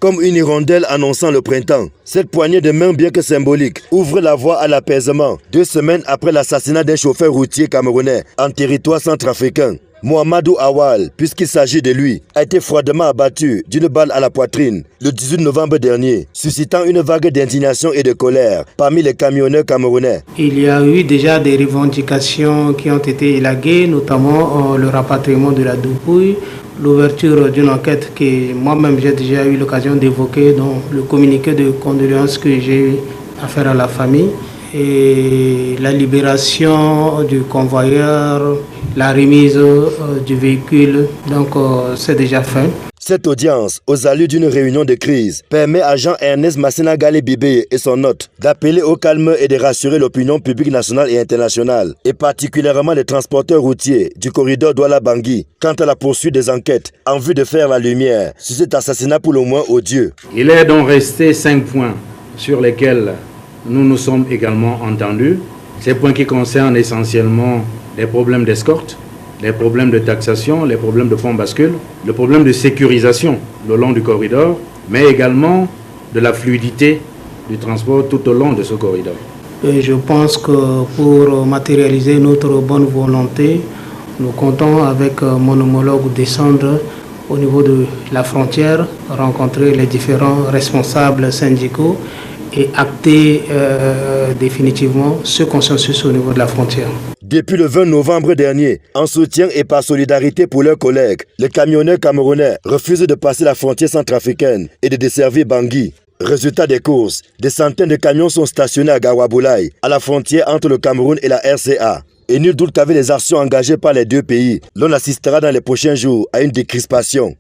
Comme une hirondelle annonçant le printemps, cette poignée de main bien que symbolique ouvre la voie à l'apaisement 2 semaines après l'assassinat d'un chauffeur routier camerounais en territoire centrafricain. Mohamedou Awal, puisqu'il s'agit de lui, a été froidement abattu d'une balle à la poitrine le 18 novembre dernier, suscitant une vague d'indignation et de colère parmi les camionneurs camerounais. Il y a eu déjà des revendications qui ont été élaguées, notamment le rapatriement de la dépouille, l'ouverture d'une enquête que moi-même j'ai déjà eu l'occasion d'évoquer dans le communiqué de condoléances que j'ai eu à faire à la famille, et la libération du convoyeur, la remise du véhicule, donc c'est déjà fait. Cette audience, aux allures d'une réunion de crise, permet à Jean-Ernest Masséna Galé-Bibé et son hôte d'appeler au calme et de rassurer l'opinion publique nationale et internationale, et particulièrement les transporteurs routiers du corridor Douala-Bangui, quant à la poursuite des enquêtes en vue de faire la lumière sur cet assassinat pour le moins odieux. Il est donc resté 5 points sur lesquels nous nous sommes également entendus. Ces points qui concernent essentiellement les problèmes d'escorte, les problèmes de taxation, les problèmes de pont bascule, le problème de sécurisation le long du corridor, mais également de la fluidité du transport tout au long de ce corridor. Et je pense que pour matérialiser notre bonne volonté, nous comptons avec mon homologue descendre au niveau de la frontière, rencontrer les différents responsables syndicaux et acter définitivement ce consensus au niveau de la frontière. Depuis le 20 novembre dernier, en soutien et par solidarité pour leurs collègues, les camionneurs camerounais refusent de passer la frontière centrafricaine et de desservir Bangui. Résultat des courses, des centaines de camions sont stationnés à Gawaboulaye, à la frontière entre le Cameroun et la RCA. Et nul doute qu'avec les actions engagées par les 2 pays, l'on assistera dans les prochains jours à une décrispation.